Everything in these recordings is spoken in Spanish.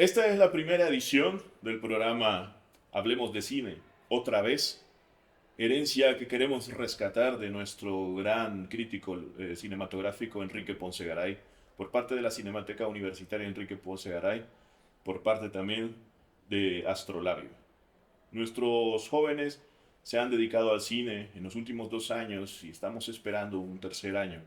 Esta es la primera edición del programa Hablemos de Cine, otra vez, herencia que queremos rescatar de nuestro gran crítico cinematográfico Enrique Ponce Garay, por parte de la Cinemateca Universitaria Enrique Ponce Garay, por parte también de Astrolabio. Nuestros jóvenes se han dedicado al cine en los últimos 2 años y estamos esperando un tercer año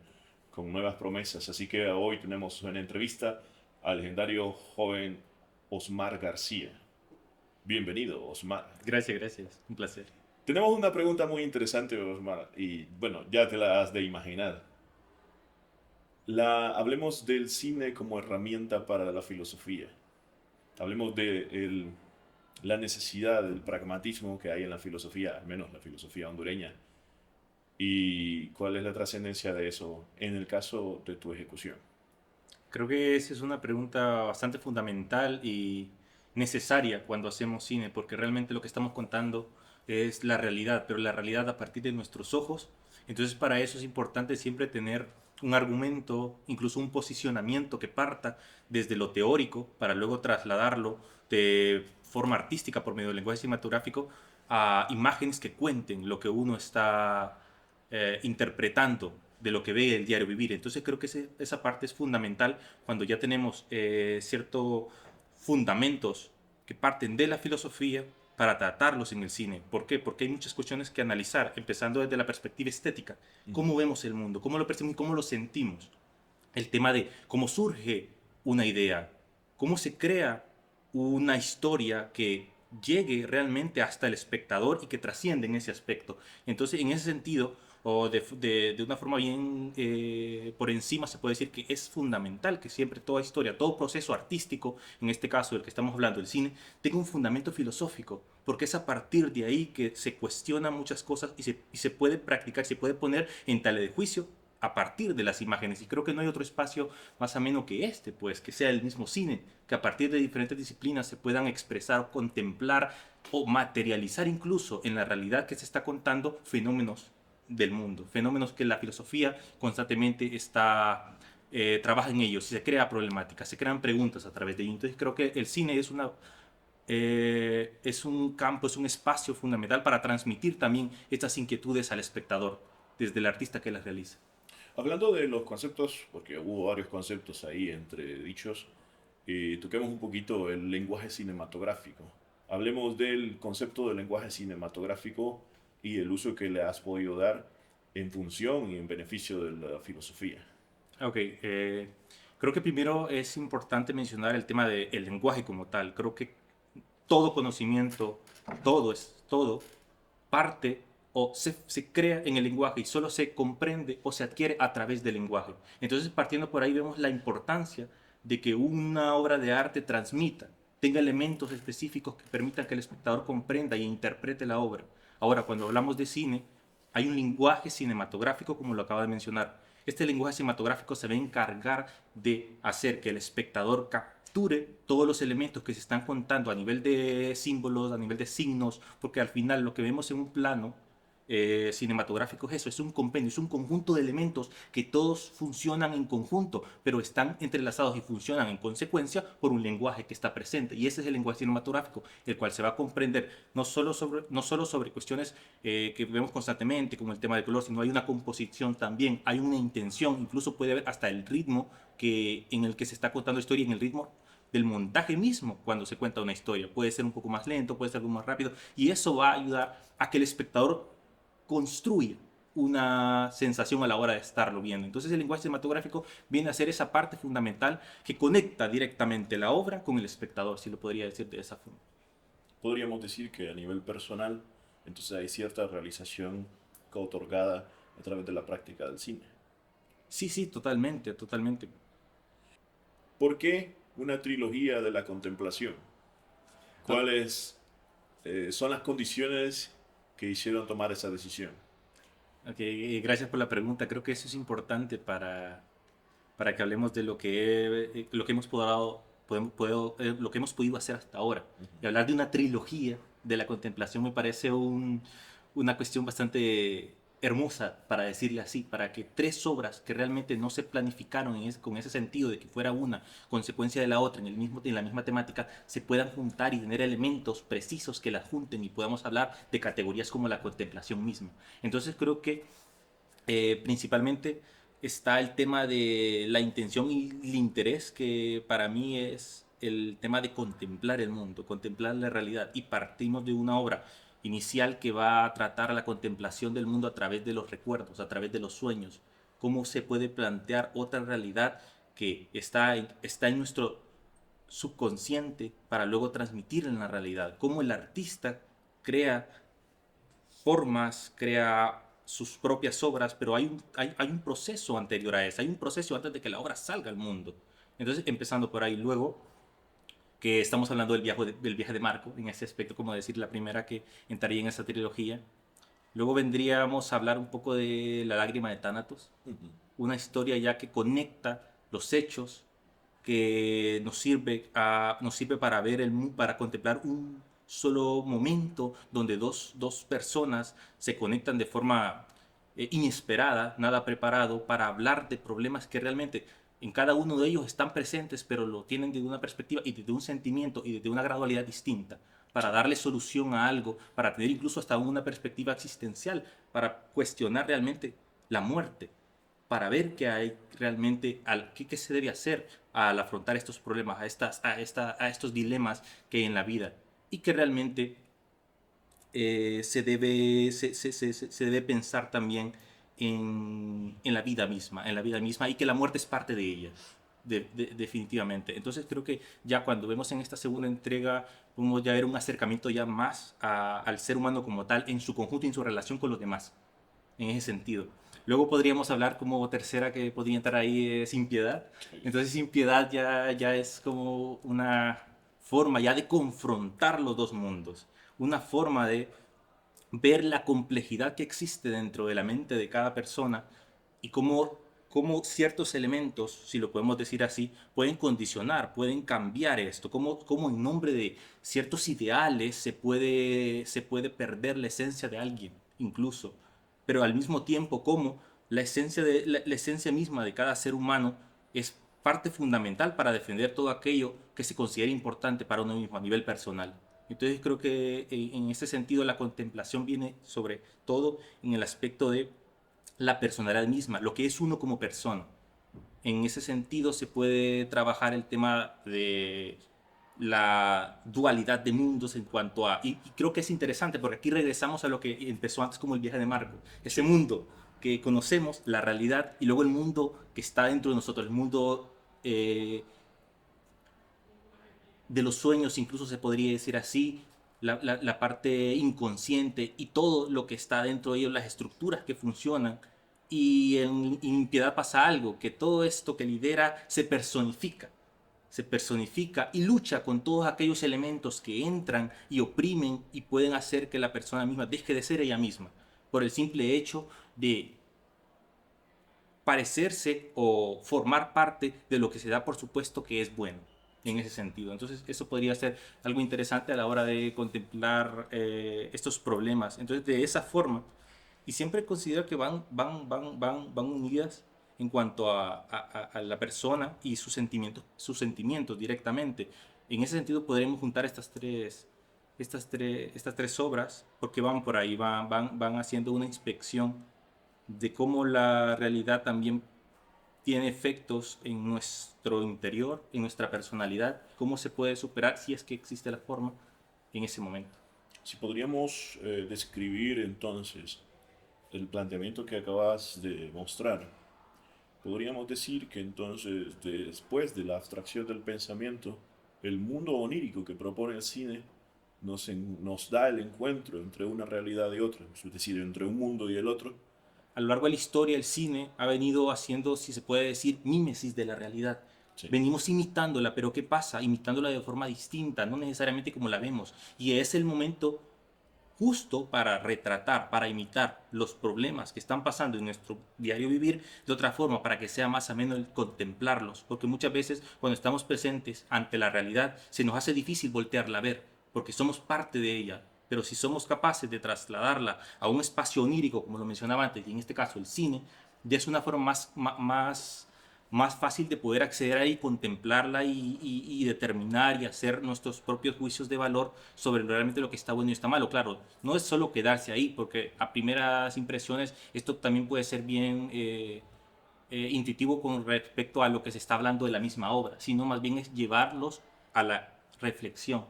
con nuevas promesas, así que hoy tenemos una entrevista al legendario joven Osmar García. Bienvenido, Osmar. Gracias, gracias. Un placer. Tenemos una pregunta muy interesante, Osmar, y bueno, ya te la has de imaginar. Hablemos del cine como herramienta para la filosofía. Hablemos de la necesidad del pragmatismo que hay en la filosofía, al menos la filosofía hondureña, y cuál es la trascendencia de eso en el caso de tu ejecución. Creo que esa es una pregunta bastante fundamental y necesaria cuando hacemos cine, porque realmente lo que estamos contando es la realidad, pero la realidad a partir de nuestros ojos. Entonces, para eso es importante siempre tener un argumento, incluso un posicionamiento que parta desde lo teórico para luego trasladarlo de forma artística por medio del lenguaje cinematográfico a imágenes que cuenten lo que uno está interpretando de lo que ve el diario vivir. Entonces creo que esa parte es fundamental cuando ya tenemos ciertos fundamentos que parten de la filosofía para tratarlos en el cine. ¿Por qué? Porque hay muchas cuestiones que analizar, empezando desde la perspectiva estética. ¿Cómo vemos el mundo? ¿Cómo lo percibimos? ¿Cómo lo sentimos? El tema de cómo surge una idea, cómo se crea una historia que llegue realmente hasta el espectador y que trasciende en ese aspecto. Entonces, en ese sentido, o de una forma bien por encima, se puede decir que es fundamental que siempre toda historia, todo proceso artístico, en este caso del que estamos hablando, el cine, tenga un fundamento filosófico, porque es a partir de ahí que se cuestionan muchas cosas y se puede practicar, se puede poner en tela de juicio a partir de las imágenes. Y creo que no hay otro espacio más ameno que este, pues, que sea el mismo cine, que a partir de diferentes disciplinas se puedan expresar, contemplar o materializar incluso en la realidad que se está contando fenómenos del mundo, fenómenos que la filosofía constantemente trabaja en ellos, se crea problemáticas, se crean preguntas a través de ellos. Entonces creo que el cine es un campo, es un espacio fundamental para transmitir también estas inquietudes al espectador, desde el artista que las realiza. Hablando de los conceptos, porque hubo varios conceptos ahí entre dichos, toquemos un poquito el lenguaje cinematográfico. Hablemos del concepto del lenguaje cinematográfico y el uso que le has podido dar en función y en beneficio de la filosofía. Ok, creo que primero es importante mencionar el tema del lenguaje como tal. Creo que todo conocimiento, todo, parte o se crea en el lenguaje y solo se comprende o se adquiere a través del lenguaje. Entonces, partiendo por ahí, vemos la importancia de que una obra de arte transmita, tenga elementos específicos que permitan que el espectador comprenda y interprete la obra. Ahora, cuando hablamos de cine, hay un lenguaje cinematográfico, como lo acaba de mencionar. Este lenguaje cinematográfico se va a encargar de hacer que el espectador capture todos los elementos que se están contando a nivel de símbolos, a nivel de signos, porque al final lo que vemos en un plano cinematográfico es eso, es un compendio, es un conjunto de elementos que todos funcionan en conjunto, pero están entrelazados y funcionan en consecuencia por un lenguaje que está presente. Y ese es el lenguaje cinematográfico, el cual se va a comprender no solo sobre cuestiones que vemos constantemente, como el tema del color, sino hay una composición también, hay una intención, incluso puede haber hasta el ritmo en el que se está contando la historia, en el ritmo del montaje mismo cuando se cuenta una historia. Puede ser un poco más lento, puede ser algo más rápido, y eso va a ayudar a que el espectador construye una sensación a la hora de estarlo viendo. Entonces el lenguaje cinematográfico viene a ser esa parte fundamental que conecta directamente la obra con el espectador, si lo podría decir de esa forma. Podríamos decir que a nivel personal, entonces hay cierta realización otorgada a través de la práctica del cine. Sí, sí, totalmente, totalmente. ¿Por qué una trilogía de la contemplación? ¿Cuáles son las condiciones que hicieron tomar esa decisión? Ok, gracias por la pregunta. Creo que eso es importante para que hablemos de lo que hemos lo que hemos podido hacer hasta ahora. Y hablar de una trilogía de la contemplación me parece una cuestión bastante hermosa, para decirle así, para que tres obras que realmente no se planificaron con ese sentido de que fuera una consecuencia de la otra en la misma temática, se puedan juntar y tener elementos precisos que las junten y podamos hablar de categorías como la contemplación misma. Entonces creo que principalmente está el tema de la intención y el interés, que para mí es el tema de contemplar el mundo, contemplar la realidad, y partimos de una obra inicial que va a tratar la contemplación del mundo a través de los recuerdos, a través de los sueños, cómo se puede plantear otra realidad que está en nuestro subconsciente para luego transmitir en la realidad, cómo el artista crea formas, crea sus propias obras, pero hay un proceso anterior a eso, hay un proceso antes de que la obra salga al mundo. Entonces, empezando por ahí, luego que estamos hablando del viaje de Marco, en ese aspecto, como decir, la primera que entraría en esa trilogía. Luego vendríamos a hablar un poco de La lágrima de Tánatos, Ujú. una historia ya que conecta los hechos, que nos sirve para para contemplar un solo momento donde dos personas se conectan de forma inesperada, nada preparado, para hablar de problemas que realmente en cada uno de ellos están presentes, pero lo tienen desde una perspectiva y desde un sentimiento y desde una gradualidad distinta, para darle solución a algo, para tener incluso hasta una perspectiva existencial, para cuestionar realmente la muerte, para ver qué hay realmente, qué se debe hacer al afrontar estos problemas, a estos dilemas que hay en la vida, y que realmente se debe pensar también en la vida misma, y que la muerte es parte de ella, definitivamente. Entonces creo que ya cuando vemos en esta segunda entrega, podemos ya ver un acercamiento ya más al ser humano como tal, en su conjunto y en su relación con los demás, en ese sentido. Luego podríamos hablar como tercera que podría entrar ahí, Sin Piedad. Entonces Sin Piedad ya es como una forma ya de confrontar los dos mundos, una forma de ver la complejidad que existe dentro de la mente de cada persona y cómo ciertos elementos, si lo podemos decir así, pueden condicionar, pueden cambiar esto, cómo en nombre de ciertos ideales se puede perder la esencia de alguien, incluso, pero al mismo tiempo cómo la esencia misma de cada ser humano es parte fundamental para defender todo aquello que se considera importante para uno mismo a nivel personal. Entonces creo que en ese sentido la contemplación viene sobre todo en el aspecto de la personalidad misma, lo que es uno como persona. En ese sentido se puede trabajar el tema de la dualidad de mundos en cuanto a... Y creo que es interesante porque aquí regresamos a lo que empezó antes como el viaje de Marco. Ese Sí. mundo que conocemos, la realidad, y luego el mundo que está dentro de nosotros, el mundo de los sueños, incluso se podría decir así, la parte inconsciente y todo lo que está dentro de ellos, las estructuras que funcionan. Y en Impiedad pasa algo, que todo esto que lidera se personifica y lucha con todos aquellos elementos que entran y oprimen y pueden hacer que la persona misma deje de ser ella misma, por el simple hecho de parecerse o formar parte de lo que se da por supuesto que es bueno en ese sentido. Entonces eso podría ser algo interesante a la hora de contemplar estos problemas. Entonces de esa forma, y siempre considero que van unidas en cuanto a la persona y sus sentimientos directamente. En ese sentido podremos juntar estas tres obras porque van por ahí, van haciendo una inspección de cómo la realidad también tiene efectos en nuestro interior, en nuestra personalidad, cómo se puede superar si es que existe la forma en ese momento. Si podríamos describir entonces el planteamiento que acabas de mostrar, podríamos decir que entonces después de la abstracción del pensamiento, el mundo onírico que propone el cine nos da el encuentro entre una realidad y otra, es decir, entre un mundo y el otro. A lo largo de la historia, el cine ha venido haciendo, si se puede decir, mímesis de la realidad. Sí. Venimos imitándola, pero ¿qué pasa? Imitándola de forma distinta, no necesariamente como la vemos. Y es el momento justo para retratar, para imitar los problemas que están pasando en nuestro diario vivir de otra forma, para que sea más ameno el contemplarlos, porque muchas veces cuando estamos presentes ante la realidad se nos hace difícil voltearla a ver, porque somos parte de ella, Pero si somos capaces de trasladarla a un espacio onírico, como lo mencionaba antes, y en este caso el cine, ya es una forma más fácil de poder acceder ahí, contemplarla y determinar y hacer nuestros propios juicios de valor sobre realmente lo que está bueno y está malo. Claro, no es solo quedarse ahí, porque a primeras impresiones esto también puede ser bien intuitivo con respecto a lo que se está hablando de la misma obra, sino más bien es llevarlos a la reflexión,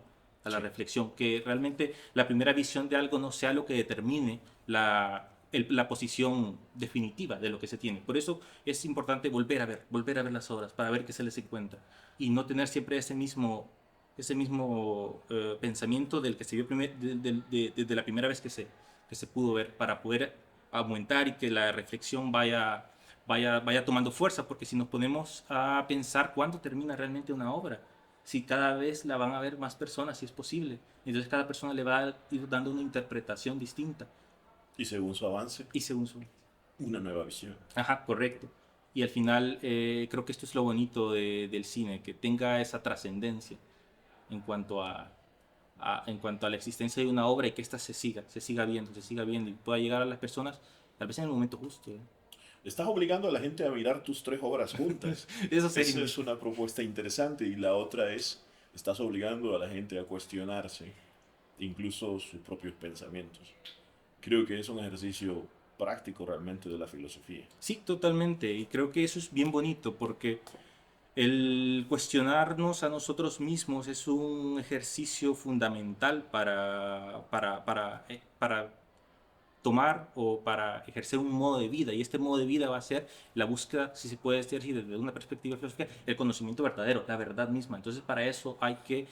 Sí. que realmente la primera visión de algo no sea lo que determine la posición definitiva de lo que se tiene. Por eso es importante volver a ver las obras para ver qué se les encuentra y no tener siempre ese mismo pensamiento del que se vio desde la primera vez que se pudo ver, para poder aumentar y que la reflexión vaya tomando fuerza, porque si nos ponemos a pensar cuándo termina realmente una obra, si cada vez la van a ver más personas, si es posible, entonces cada persona le va a ir dando una interpretación distinta Y según su avance, y según su... una nueva visión. Ajá, correcto. Y al final creo que esto es lo bonito del cine, que tenga esa trascendencia en cuanto a la existencia de una obra y que ésta se siga viendo y pueda llegar a las personas tal vez en el momento justo. Estás obligando a la gente a mirar tus tres obras juntas. Eso Esa sería... es una propuesta interesante. Y la otra es, estás obligando a la gente a cuestionarse incluso sus propios pensamientos. Creo que es un ejercicio práctico realmente de la filosofía. Sí, totalmente. Y creo que eso es bien bonito porque el cuestionarnos a nosotros mismos es un ejercicio fundamental para tomar o para ejercer un modo de vida. Y este modo de vida va a ser la búsqueda, si se puede decir así, desde una perspectiva filosófica, el conocimiento verdadero, la verdad misma. Entonces, para eso hay que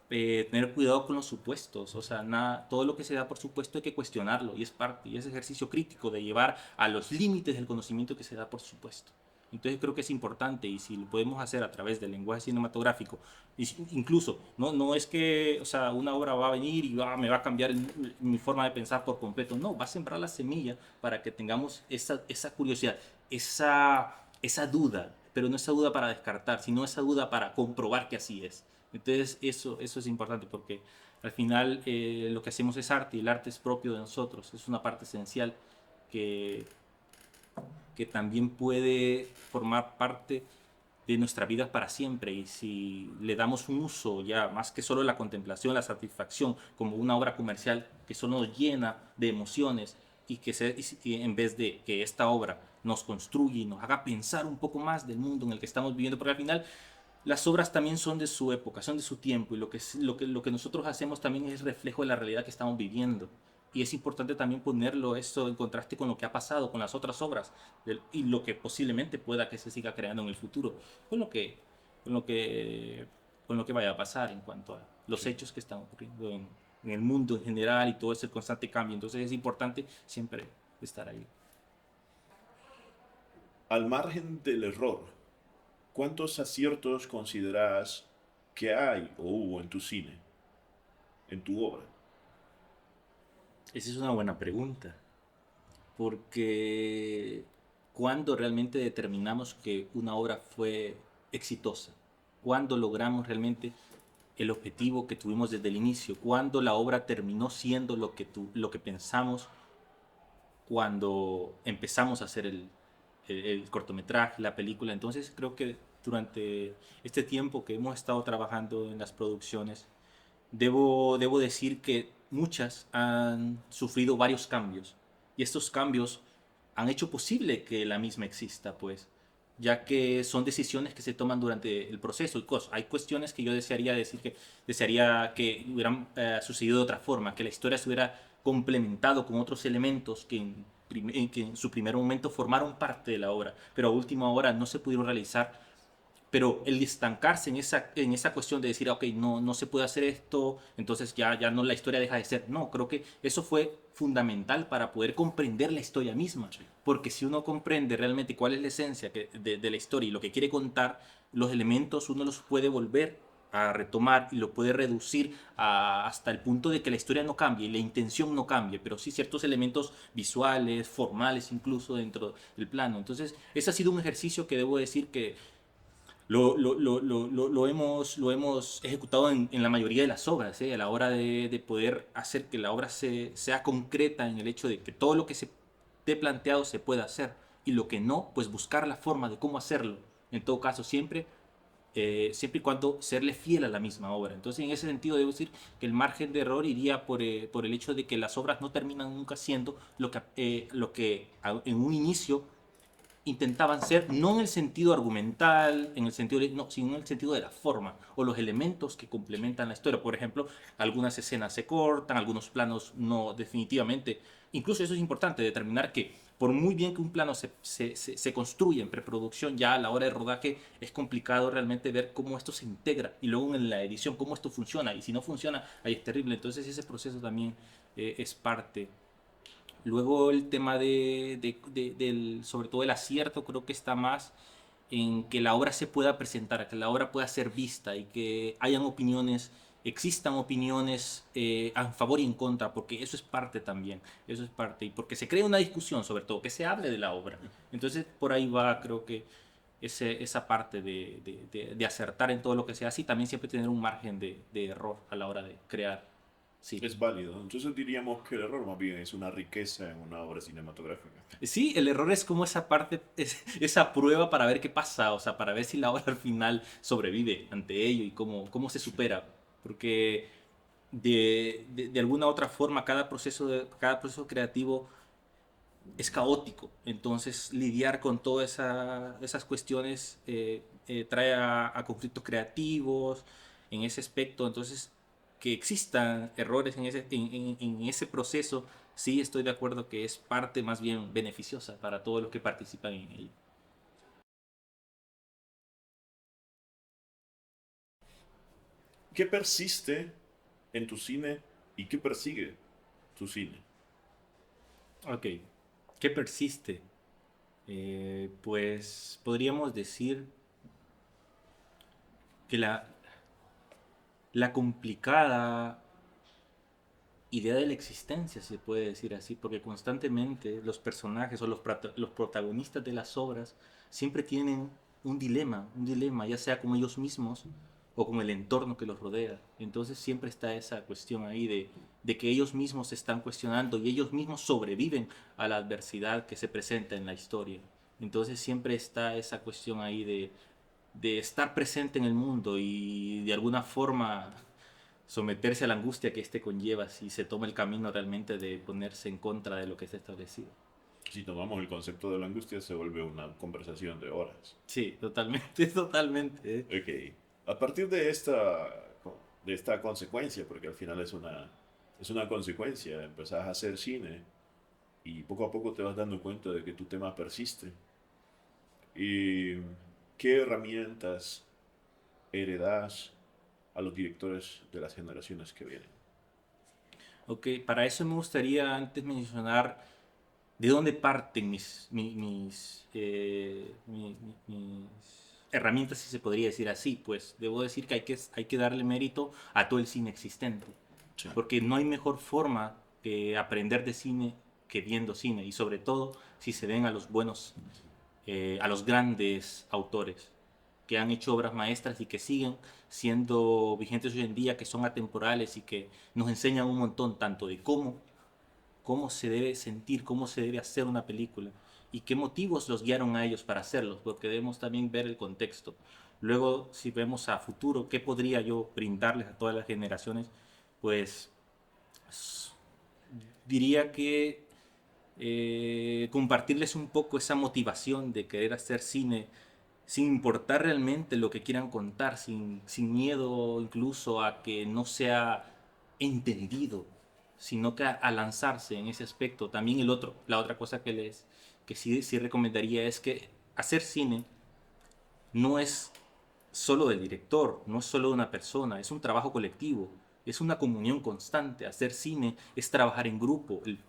tener cuidado con los supuestos. O sea, todo lo que se da por supuesto hay que cuestionarlo. Y es parte, y es ejercicio crítico de llevar a los límites del conocimiento que se da por supuesto. Entonces creo que es importante y si lo podemos hacer a través del lenguaje cinematográfico, incluso no es que, o sea, una obra va a venir y me va a cambiar mi forma de pensar por completo, no, va a sembrar la semilla para que tengamos esa curiosidad, esa duda, pero no esa duda para descartar, sino esa duda para comprobar que así es. Entonces eso es importante porque al final lo que hacemos es arte y el arte es propio de nosotros, es una parte esencial que también puede formar parte de nuestra vida para siempre y si le damos un uso ya más que solo la contemplación, la satisfacción como una obra comercial que solo nos llena de emociones y en vez de que esta obra nos construya y nos haga pensar un poco más del mundo en el que estamos viviendo, porque al final las obras también son de su época, son de su tiempo y lo que nosotros hacemos también es reflejo de la realidad que estamos viviendo. Y es importante también ponerlo esto en contraste con lo que ha pasado con las otras obras y lo que posiblemente pueda que se siga creando en el futuro, con lo que, con lo que, con lo que vaya a pasar en cuanto a los Sí. hechos que están ocurriendo en el mundo en general y todo ese constante cambio. Entonces es importante siempre estar ahí. Al margen del error, ¿cuántos aciertos consideras que hay o hubo en tu cine, en tu obra? Esa es una buena pregunta. Porque cuando realmente determinamos que una obra fue exitosa, cuando logramos realmente el objetivo que tuvimos desde el inicio, cuando la obra terminó siendo lo que pensamos cuando empezamos a hacer el cortometraje, la película. Entonces creo que durante este tiempo que hemos estado trabajando en las producciones, debo decir que muchas han sufrido varios cambios y estos cambios han hecho posible que la misma exista, pues, ya que son decisiones que se toman durante el proceso. Hay cuestiones que yo desearía que hubieran sucedido de otra forma, que la historia se hubiera complementado con otros elementos que en su primer momento formaron parte de la obra, pero a última hora no se pudieron realizar, pero el estancarse en esa cuestión de decir, ok, no se puede hacer esto, entonces ya no, la historia deja de ser. No, creo que eso fue fundamental para poder comprender la historia misma. Sí. Porque si uno comprende realmente cuál es la esencia de la historia y lo que quiere contar, los elementos uno los puede volver a retomar y lo puede reducir hasta el punto de que la historia no cambie, la intención no cambie, pero sí ciertos elementos visuales, formales incluso dentro del plano. Entonces, ese ha sido un ejercicio que debo decir que Lo hemos ejecutado en la mayoría de las obras, ¿eh? A la hora de poder hacer que la obra sea concreta en el hecho de que todo lo que se te planteado se pueda hacer y lo que no, pues buscar la forma de cómo hacerlo. En todo caso, siempre y cuando serle fiel a la misma obra. Entonces, en ese sentido, debo decir que el margen de error iría por el hecho de que las obras no terminan nunca siendo en un inicio intentaban ser, no en el sentido argumental, no, sino en el sentido de la forma o los elementos que complementan la historia. Por ejemplo, algunas escenas se cortan, algunos planos no, definitivamente. Incluso eso es importante, determinar que por muy bien que un plano se construya en preproducción, ya a la hora de rodaje es complicado realmente ver cómo esto se integra y luego en la edición cómo esto funciona. Y si no funciona, ahí es terrible. Entonces ese proceso también es parte. Luego el tema sobre todo el acierto, creo que está más en que la obra se pueda presentar, que la obra pueda ser vista y que existan opiniones a favor y en contra, porque eso es parte también, eso es parte, y porque se crea una discusión sobre todo, que se hable de la obra. Entonces por ahí va, creo que esa parte de acertar en todo lo que se hace y también siempre tener un margen de error a la hora de crear cine. Es válido. Entonces diríamos que el error más bien es una riqueza en una obra cinematográfica. Sí, el error es como esa parte, esa prueba para ver qué pasa, o sea, para ver si la obra al final sobrevive ante ello y cómo se supera. Porque de alguna otra forma cada proceso creativo es caótico. Entonces lidiar con todas esas cuestiones trae a conflictos creativos en ese aspecto. Entonces que existan errores en ese proceso, sí estoy de acuerdo que es parte más bien beneficiosa para todos los que participan en ello. ¿Qué persiste en tu cine y qué persigue tu cine? Ok, ¿qué persiste? Pues podríamos decir que la complicada idea de la existencia, se puede decir así, porque constantemente los personajes o los protagonistas de las obras siempre tienen un dilema, ya sea con ellos mismos o con el entorno que los rodea. Entonces siempre está esa cuestión ahí de que ellos mismos se están cuestionando y ellos mismos sobreviven a la adversidad que se presenta en la historia. Entonces siempre está esa cuestión ahí de estar presente en el mundo y de alguna forma someterse a la angustia que éste conlleva si se toma el camino realmente de ponerse en contra de lo que está establecido. Si tomamos el concepto de la angustia, se vuelve una conversación de horas. Sí, totalmente, totalmente. Ok. A partir de esta consecuencia, porque al final es una consecuencia, empezás a hacer cine y poco a poco te vas dando cuenta de que tu tema persiste. ¿Y qué herramientas heredas a los directores de las generaciones que vienen? Ok, para eso me gustaría antes mencionar de dónde parten mis herramientas, si se podría decir así. Pues debo decir que hay que darle mérito a todo el cine existente, Sí. porque no hay mejor forma de aprender de cine que viendo cine, y sobre todo si se ven a los a los grandes autores que han hecho obras maestras y que siguen siendo vigentes hoy en día, que son atemporales y que nos enseñan un montón tanto de cómo se debe sentir, cómo se debe hacer una película y qué motivos los guiaron a ellos para hacerlos, porque debemos también ver el contexto. Luego, si vemos a futuro, ¿qué podría yo brindarles a todas las generaciones? Pues diría que compartirles un poco esa motivación de querer hacer cine sin importar realmente lo que quieran contar, sin miedo incluso a que no sea entendido, sino que a lanzarse en ese aspecto. También la otra cosa que sí recomendaría es que hacer cine no es solo del director, no es solo de una persona, es un trabajo colectivo, es una comunión constante. Hacer cine es trabajar en grupo, el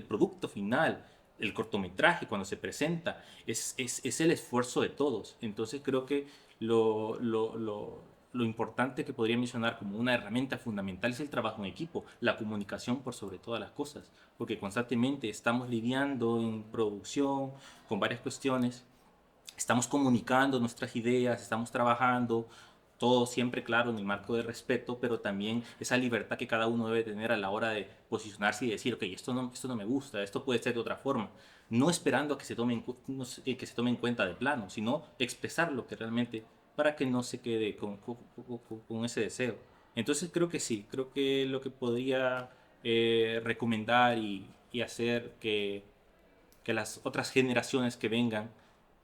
producto final, el cortometraje cuando se presenta, es el esfuerzo de todos. Entonces creo que lo importante que podría mencionar como una herramienta fundamental es el trabajo en equipo, la comunicación por sobre todas las cosas, porque constantemente estamos lidiando en producción con varias cuestiones estamos comunicando nuestras ideas, estamos trabajando, todo siempre claro en el marco de respeto, pero también esa libertad que cada uno debe tener a la hora de posicionarse y decir, ok, esto no me gusta, esto puede ser de otra forma. No esperando a que se tome que se tome en cuenta de plano, sino expresar lo que realmente, para que no se quede con ese deseo. Entonces creo que sí, creo que lo que podría recomendar y hacer que las otras generaciones que vengan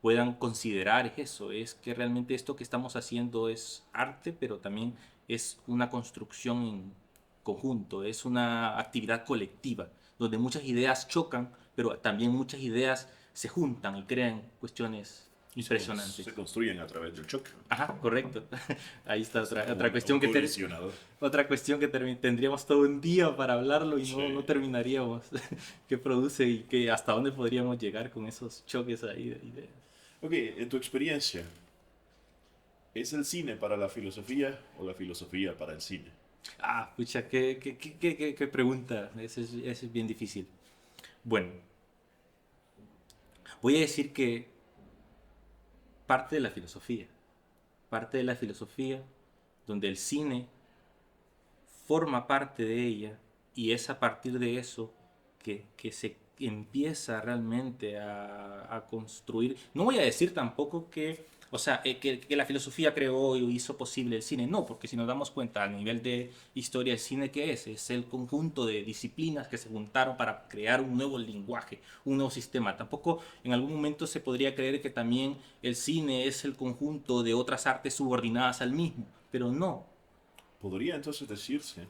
puedan considerar eso, es que realmente esto que estamos haciendo es arte, pero también es una construcción en conjunto, es una actividad colectiva, donde muchas ideas chocan, pero también muchas ideas se juntan y crean cuestiones impresionantes. Se construyen a través del choque. Ajá, correcto. Ahí está Es como otra cuestión un colisionador. otra cuestión que tendríamos todo un día para hablarlo y Sí. no terminaríamos. ¿Qué produce y qué, hasta dónde podríamos llegar con esos choques ahí de ideas? Ok, en tu experiencia, ¿es el cine para la filosofía o la filosofía para el cine? Ah, pucha, qué pregunta. Ese es bien difícil. Bueno, voy a decir que parte de la filosofía. Parte de la filosofía donde el cine forma parte de ella y es a partir de eso que se empieza realmente a construir. No voy a decir tampoco que, o sea, que la filosofía creó y hizo posible el cine, no, porque si nos damos cuenta a nivel de historia, el cine ¿qué es? Es el conjunto de disciplinas que se juntaron para crear un nuevo lenguaje, un nuevo sistema. Tampoco en algún momento se podría creer que también el cine es el conjunto de otras artes subordinadas al mismo, pero no. Podría entonces decirse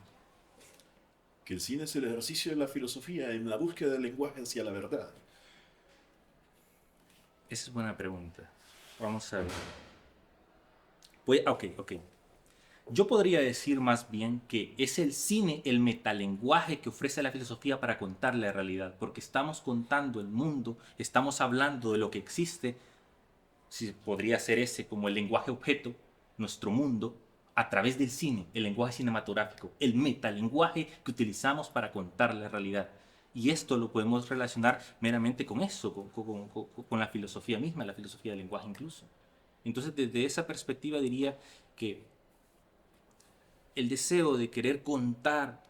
que el cine es el ejercicio de la filosofía en la búsqueda del lenguaje hacia la verdad. Esa es buena pregunta. Vamos a ver. Ok. Yo podría decir más bien que es el cine el metalenguaje que ofrece la filosofía para contar la realidad, porque estamos contando el mundo, estamos hablando de lo que existe, si podría ser ese como el lenguaje objeto, nuestro mundo, a través del cine, el lenguaje cinematográfico, el metalenguaje que utilizamos para contar la realidad. Y esto lo podemos relacionar meramente con eso, con la filosofía misma, la filosofía del lenguaje incluso. Entonces, desde esa perspectiva diría que el deseo de querer contar,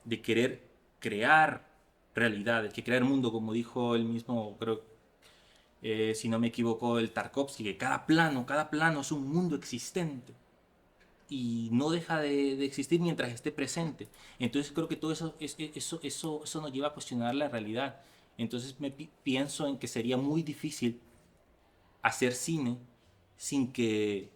de querer crear realidades, que crear mundo, como dijo el mismo, creo, si no me equivoco, el Tarkovsky, que cada plano es un mundo existente y no deja de existir mientras esté presente. Entonces creo que todo eso nos lleva a cuestionar la realidad. Entonces pienso en que sería muy difícil hacer cine sin que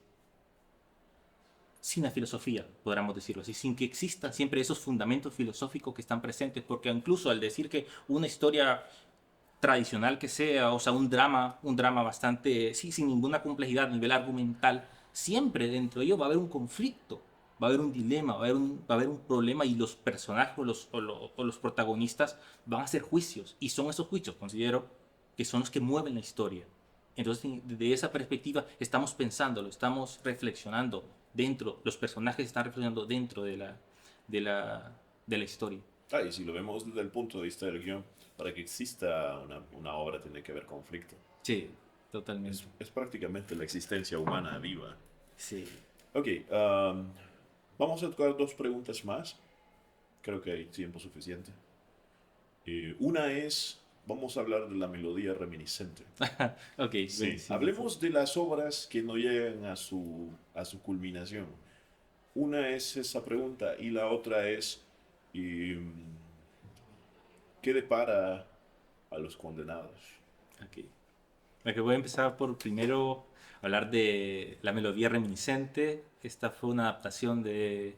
sin la filosofía, podríamos decirlo así, sin que existan siempre esos fundamentos filosóficos que están presentes, porque incluso al decir que una historia tradicional que sea, o sea, un drama bastante, sí, sin ninguna complejidad a nivel argumental, siempre dentro de ello va a haber un conflicto, va a haber un dilema, va a haber un problema y los personajes o los protagonistas van a hacer juicios, y son esos juicios, considero, que son los que mueven la historia. Entonces, desde esa perspectiva, estamos pensándolo, estamos reflexionando dentro, los personajes están reflexionando dentro de la, de la historia. Ah, y si lo vemos desde el punto de vista del guión, para que exista una obra tiene que haber conflicto. Sí, totalmente. Es prácticamente la existencia humana viva. Sí. Ok, vamos a tocar dos preguntas más. Creo que hay tiempo suficiente. Una es, vamos a hablar de la melodía reminiscente. Ok, Sí, buenísimo. hablemos de las obras que no llegan a su culminación. Una es esa pregunta y la otra es, ¿y, qué depara a los condenados? Ok. Ok, voy a empezar por primero hablar de la melodía reminiscente. Esta fue una adaptación del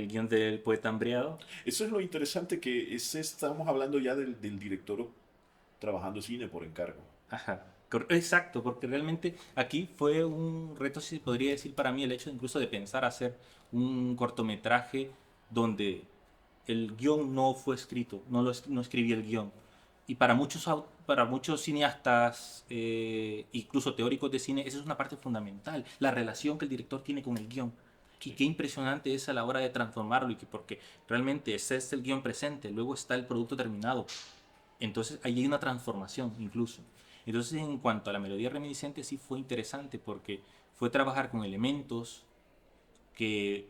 guión del poeta Hambreado. Eso es lo interesante que estamos hablando ya del director trabajando cine por encargo. Ajá. Exacto, porque realmente aquí fue un reto, si se podría decir para mí, el hecho incluso de pensar hacer un cortometraje donde el guión no fue escrito, no escribí el guión. Y para muchos cineastas, incluso teóricos de cine, esa es una parte fundamental, la relación que el director tiene con el guión. Y Sí. qué impresionante es a la hora de transformarlo, porque realmente ese es el guión presente, luego está el producto terminado. Entonces ahí hay una transformación incluso. Entonces, en cuanto a la melodía reminiscente, sí fue interesante porque fue trabajar con elementos que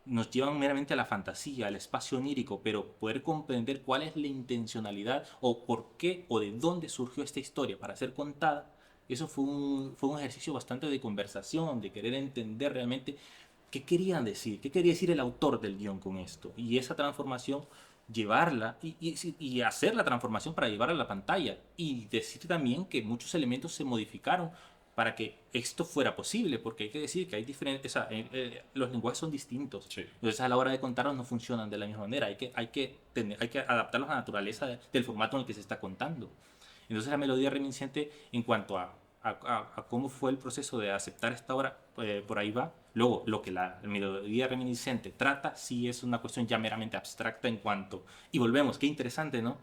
nos llevan meramente a la fantasía, al espacio onírico, pero poder comprender cuál es la intencionalidad o por qué o de dónde surgió esta historia para ser contada, eso fue un ejercicio bastante de conversación, de querer entender realmente qué querían decir, qué quería decir el autor del guión con esto. Y esa transformación, llevarla y hacer la transformación para llevarla a la pantalla. Y decir también que muchos elementos se modificaron para que esto fuera posible, porque hay que decir que hay diferentes, o sea, los lenguajes son distintos. Sí. Entonces a la hora de contarlos no funcionan de la misma manera. Hay que adaptarlos a la naturaleza del formato en el que se está contando. Entonces la melodía reminiscente en cuanto a cómo fue el proceso de aceptar esta obra, por ahí va. Luego, lo que la melodía reminiscente trata, sí es una cuestión ya meramente abstracta en cuanto... Y volvemos, qué interesante, ¿no?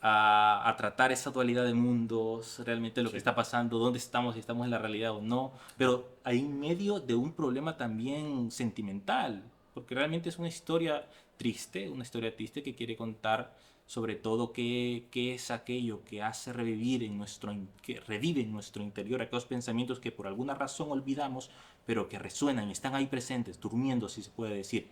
A tratar esa dualidad de mundos, realmente lo que Sí. está pasando, dónde estamos, si estamos en la realidad o no, pero ahí en medio de un problema también sentimental, porque realmente es una historia triste que quiere contar sobre todo qué es aquello que hace revivir que revive en nuestro interior aquellos pensamientos que por alguna razón olvidamos, pero que resuenan y están ahí presentes, durmiendo, si se puede decir,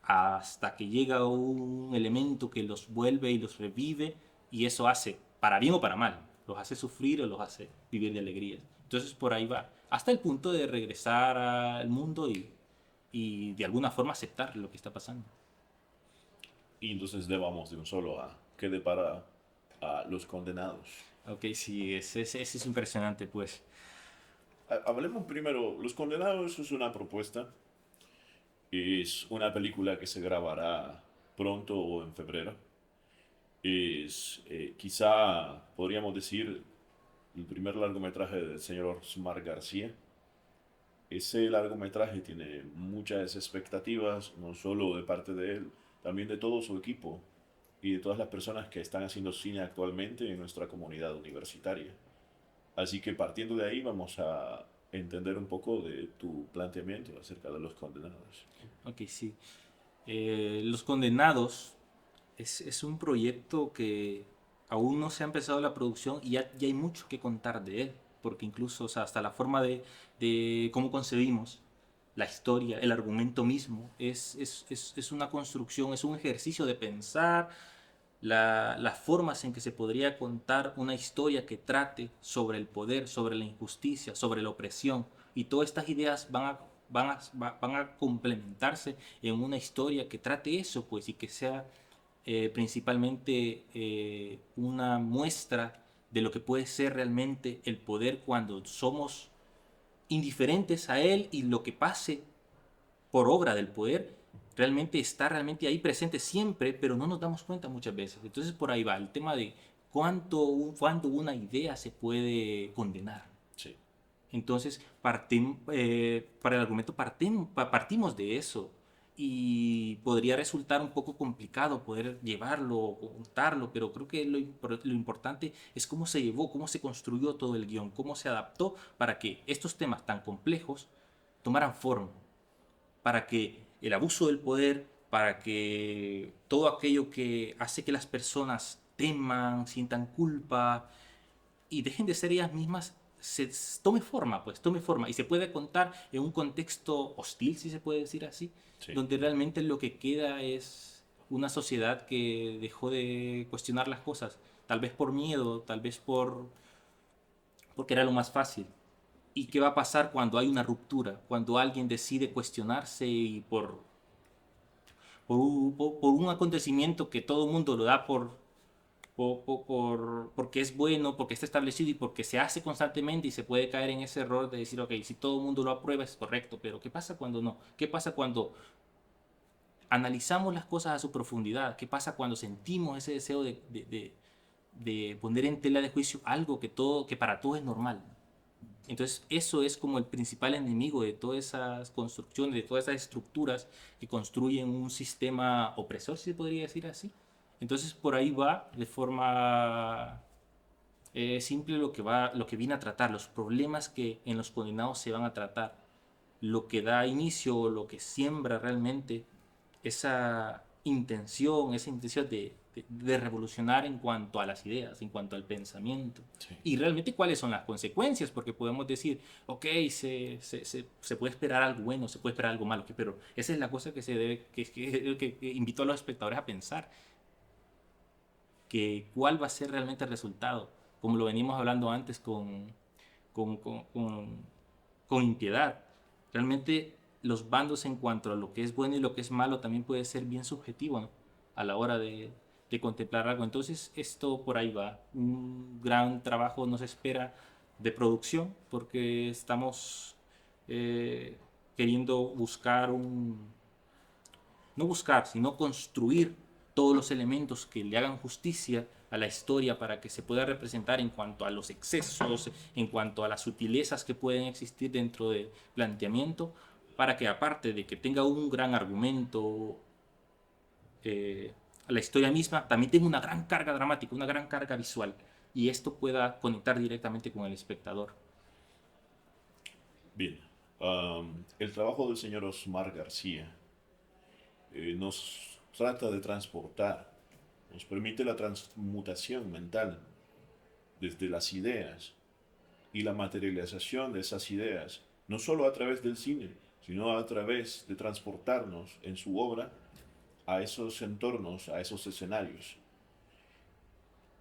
hasta que llega un elemento que los vuelve y los revive, y eso hace, para bien o para mal, los hace sufrir o los hace vivir de alegrías. Entonces por ahí va, hasta el punto de regresar al mundo y de alguna forma aceptar lo que está pasando. Y entonces vamos de un solo a qué depara a Los Condenados. Ok, sí, ese es impresionante, pues. Hablemos primero, Los Condenados es una propuesta, es una película que se grabará pronto o en febrero. Es quizá, podríamos decir, el primer largometraje del señor Osmar García. Ese largometraje tiene muchas expectativas, no solo de parte de él, también de todo su equipo y de todas las personas que están haciendo cine actualmente en nuestra comunidad universitaria. Así que partiendo de ahí vamos a entender un poco de tu planteamiento acerca de Los Condenados. Ok, sí. Los Condenados es un proyecto que aún no se ha empezado la producción y ya hay mucho que contar de él, porque incluso, o sea, hasta la forma de cómo concebimos la historia, el argumento mismo, es una construcción, es un ejercicio de pensar las formas en que se podría contar una historia que trate sobre el poder, sobre la injusticia, sobre la opresión. Y todas estas ideas van a complementarse en una historia que trate eso, pues, y que sea principalmente una muestra de lo que puede ser realmente el poder cuando somos indiferentes a él y lo que pase por obra del poder realmente está realmente ahí presente siempre, pero no nos damos cuenta muchas veces. Entonces por ahí va el tema de cuánto una idea se puede condenar. Sí. Entonces, para el argumento partimos de eso y podría resultar un poco complicado poder llevarlo o contarlo, pero creo que lo importante es cómo se llevó, cómo se construyó todo el guión, cómo se adaptó para que estos temas tan complejos tomaran forma, para que el abuso del poder, para que todo aquello que hace que las personas teman, sientan culpa, y dejen de ser ellas mismas, tome forma, pues, tome forma. Y se puede contar en un contexto hostil, si se puede decir así, Sí. donde realmente lo que queda es una sociedad que dejó de cuestionar las cosas, tal vez por miedo, tal vez porque era lo más fácil. ¿Y qué va a pasar cuando hay una ruptura? Cuando alguien decide cuestionarse y por un acontecimiento que todo el mundo lo da porque es bueno, porque está establecido y porque se hace constantemente y se puede caer en ese error de decir, ok, si todo el mundo lo aprueba es correcto, pero ¿qué pasa cuando no? ¿Qué pasa cuando analizamos las cosas a su profundidad? ¿Qué pasa cuando sentimos ese deseo de poner en tela de juicio algo que para todos es normal? Entonces eso es como el principal enemigo de todas esas construcciones, de todas esas estructuras que construyen un sistema opresor, si se podría decir así. Entonces por ahí va de forma simple lo que viene a tratar, los problemas que en los condenados se van a tratar, lo que da inicio, lo que siembra realmente esa intención de revolucionar en cuanto a las ideas, en cuanto al pensamiento. Sí. Y realmente cuáles son las consecuencias, porque podemos decir, ok, se puede esperar algo bueno, se puede esperar algo malo, pero esa es la cosa que se debe, que invito a los espectadores a pensar, que cuál va a ser realmente el resultado, como lo venimos hablando antes con, con, con, con impiedad. Realmente los bandos en cuanto a lo que es bueno y lo que es malo también puede ser bien subjetivo, ¿no? A la hora de contemplar algo. Entonces esto por ahí va. Un gran trabajo nos espera de producción porque estamos queriendo buscar no buscar, sino construir todos los elementos que le hagan justicia a la historia para que se pueda representar en cuanto a los excesos, en cuanto a las sutilezas que pueden existir dentro del planteamiento, para que aparte de que tenga un gran argumento, la historia misma también tenga una gran carga dramática, una gran carga visual, y esto pueda conectar directamente con el espectador. Bien, el trabajo del señor Osmar García nos trata de transportar, nos permite la transmutación mental desde las ideas y la materialización de esas ideas, no solo a través del cine, sino a través de transportarnos en su obra a esos entornos, a esos escenarios.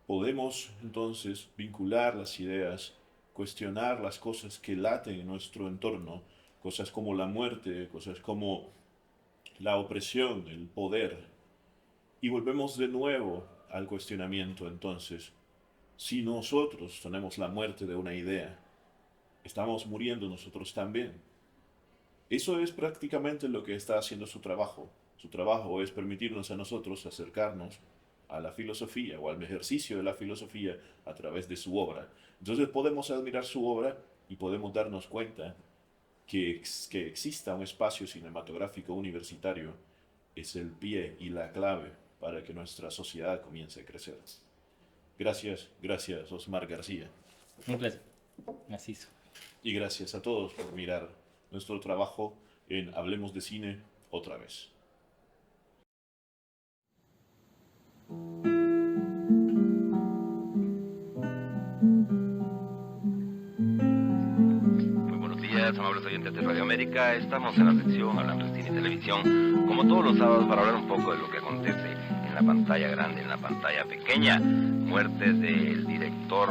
Podemos entonces vincular las ideas, cuestionar las cosas que laten en nuestro entorno, cosas como la muerte, cosas como la opresión, el poder, y volvemos de nuevo al cuestionamiento entonces. Si nosotros tenemos la muerte de una idea, estamos muriendo nosotros también. Eso es prácticamente lo que está haciendo su trabajo. Su trabajo es permitirnos a nosotros acercarnos a la filosofía o al ejercicio de la filosofía a través de su obra. Entonces podemos admirar su obra y podemos darnos cuenta que exista un espacio cinematográfico universitario es el pie y la clave para que nuestra sociedad comience a crecer. Gracias, gracias Osmar García. Un placer. Macizo. Y gracias a todos por mirar nuestro trabajo en Hablemos de Cine otra vez. Muy buenos días, amables oyentes de Radio América. Estamos en la sección Hablando de Cine y Televisión, como todos los sábados, para hablar un poco de lo que acontece en la pantalla grande, en la pantalla pequeña. Muerte del director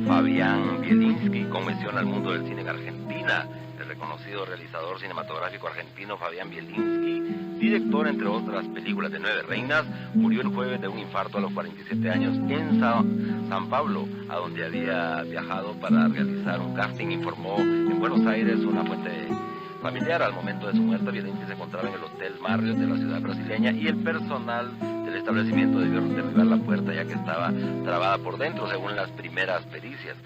Fabián Bielinski conmociona al mundo del cine en Argentina. El reconocido realizador cinematográfico argentino Fabián Bielinski, director entre otras películas de 9 Reinas, murió el jueves de un infarto a los 47 años en San Pablo, a donde había viajado para realizar un casting, informó en Buenos Aires una fuente familiar. Al momento de su muerte, Bielinski se encontraba en el Hotel Marriott de la ciudad brasileña y el personal del establecimiento debió derribar la puerta ya que estaba trabada por dentro, según las primeras pericias.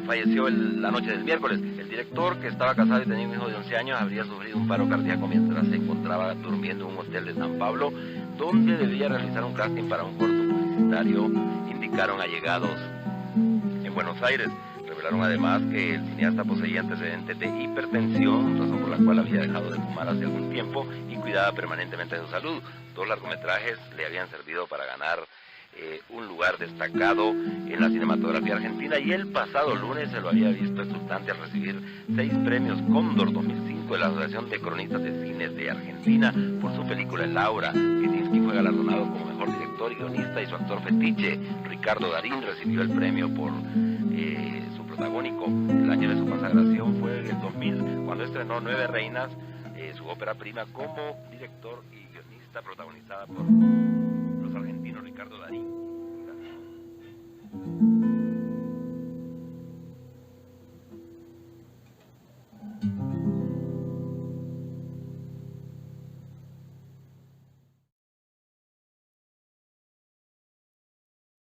Falleció la noche del miércoles. El director, que estaba casado y tenía un hijo de 11 años, habría sufrido un paro cardíaco mientras se encontraba durmiendo en un hotel de San Pablo, donde debía realizar un casting para un corto publicitario, indicaron allegados en Buenos Aires. Revelaron además que el cineasta poseía antecedentes de hipertensión, razón por la cual había dejado de fumar hace algún tiempo y cuidaba permanentemente de su salud. 2 largometrajes le habían servido para ganar un lugar destacado en la cinematografía argentina, y el pasado lunes se lo había visto exultante al recibir 6 premios Cóndor 2005 de la Asociación de Cronistas de Cine de Argentina por su película Laura. Bielinski fue galardonado como mejor director y guionista, y su actor fetiche, Ricardo Darín, recibió el premio por su protagónico. El año de su consagración fue el 2000, cuando estrenó 9 Reinas, su ópera prima como director y guionista, protagonizada por los argentinos Ricardo Darín